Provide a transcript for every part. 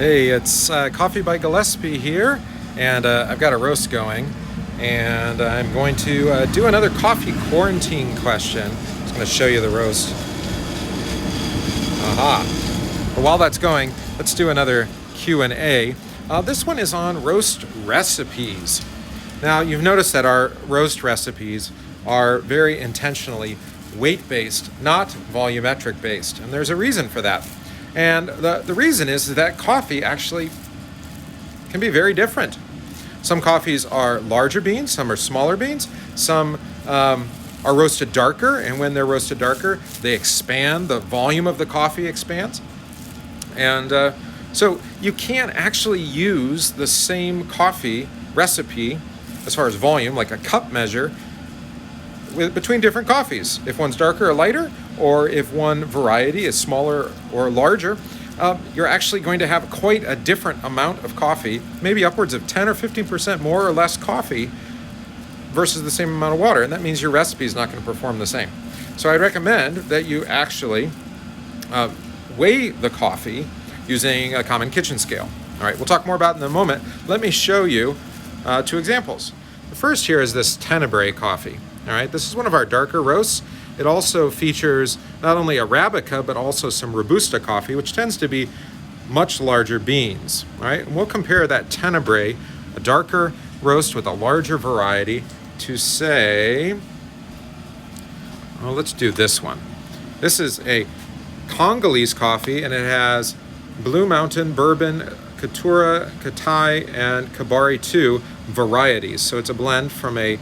Hey, it's Coffee by Gillespie here, and I've got a roast going, and I'm going to do another coffee quarantine question. I'm just going to show you the roast. Aha! But while that's going, let's do another Q&A. This one is on roast recipes. Now, you've noticed that our roast recipes are very intentionally weight-based, not volumetric-based, and there's a reason for that. And the reason is that coffee actually can be very different. Some coffees are larger beans, some are smaller beans, some are roasted darker, and when they're roasted darker, they expand, the volume of the coffee expands. And so you can't actually use the same coffee recipe as far as volume, like a cup measure, between different coffees. If one's darker or lighter, or if one variety is smaller or larger, you're actually going to have quite a different amount of coffee, maybe upwards of 10 or 15% more or less coffee versus the same amount of water. And that means your recipe is not going to perform the same. So I'd recommend that you actually weigh the coffee using a common kitchen scale. All right, we'll talk more about it in a moment. Let me show you two examples. The first here is this Tenebrae coffee. All right, this is one of our darker roasts. It also features not only Arabica, but also some Robusta coffee, which tends to be much larger beans. All right, and we'll compare that Tenebrae, a darker roast with a larger variety, to say, well, let's do this one. This is a Congolese coffee, and it has Blue Mountain, Bourbon, Katura, Katai, and Kabari 2 varieties. So it's a blend from a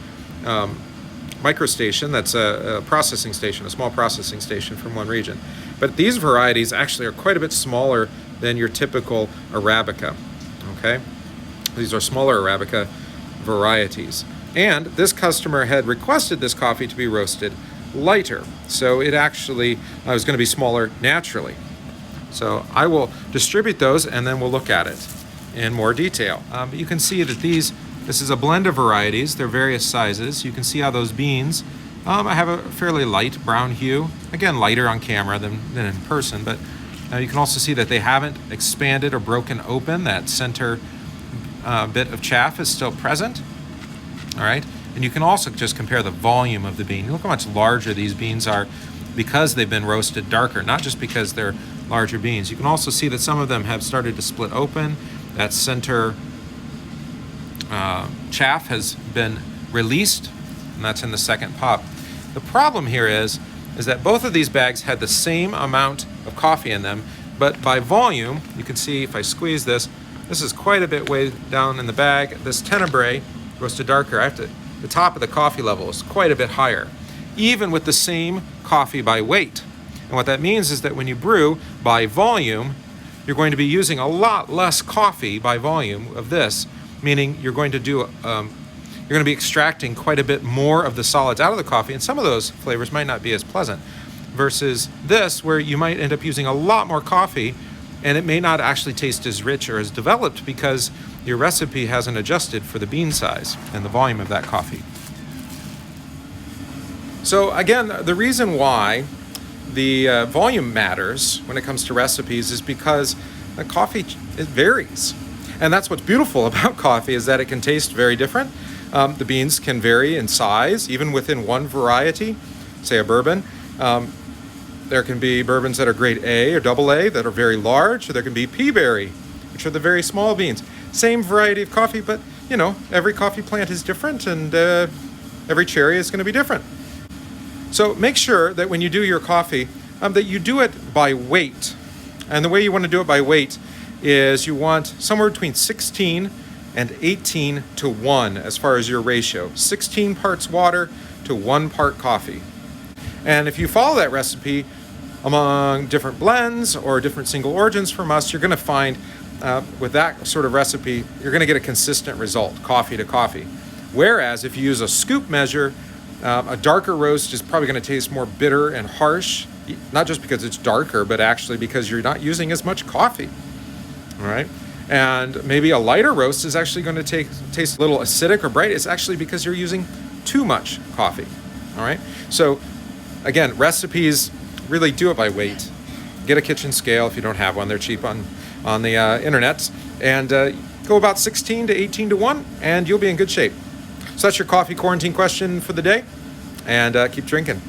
microstation, that's a processing station, a small processing station from one region. But these varieties actually are quite a bit smaller than your typical Arabica, okay? These are smaller Arabica varieties. And this customer had requested this coffee to be roasted lighter, so it actually was going to be smaller naturally. So I will distribute those and then we'll look at it in more detail. But you can see that this is a blend of varieties. They're various sizes. You can see how those beans have a fairly light brown hue. Again, lighter on camera than in person, but you can also see that they haven't expanded or broken open. That center bit of chaff is still present. All right, and you can also just compare the volume of the bean. Look how much larger these beans are because they've been roasted darker, not just because they're larger beans. You can also see that some of them have started to split open. That center chaff has been released, and that's in the second pop. The problem here is that both of these bags had the same amount of coffee in them, but by volume, you can see if I squeeze this is quite a bit way down in the bag. This Tenebrae roasted darker, the top of the coffee level is quite a bit higher, even with the same coffee by weight. And what that means is that when you brew by volume, you're going to be using a lot less coffee by volume of this, meaning you're going to be extracting quite a bit more of the solids out of the coffee, and some of those flavors might not be as pleasant, versus this, where you might end up using a lot more coffee, and it may not actually taste as rich or as developed because your recipe hasn't adjusted for the bean size and the volume of that coffee. So again, the reason why the volume matters when it comes to recipes is because the coffee, it varies. And that's what's beautiful about coffee, is that it can taste very different. The beans can vary in size, even within one variety, say a bourbon. There can be bourbons that are grade A or double A that are very large, or there can be peaberry, which are the very small beans. Same variety of coffee, but every coffee plant is different, and every cherry is going to be different. So make sure that when you do your coffee, that you do it by weight. And the way you want to do it by weight is you want somewhere between 16 and 18 to 1 as far as your ratio. 16 parts water to 1 part coffee. And if you follow that recipe among different blends or different single origins from us, you're going to find with that sort of recipe, you're going to get a consistent result, coffee to coffee. Whereas if you use a scoop measure, a darker roast is probably going to taste more bitter and harsh, not just because it's darker, but actually because you're not using as much coffee. All right. And maybe a lighter roast is actually going to taste a little acidic or bright. It's actually because you're using too much coffee. All right. So again, recipes really do it by weight. Get a kitchen scale if you don't have one. They're cheap on on the internet, and go about 16 to 18 to 1, and you'll be in good shape. So that's your coffee quarantine question for the day, and keep drinking.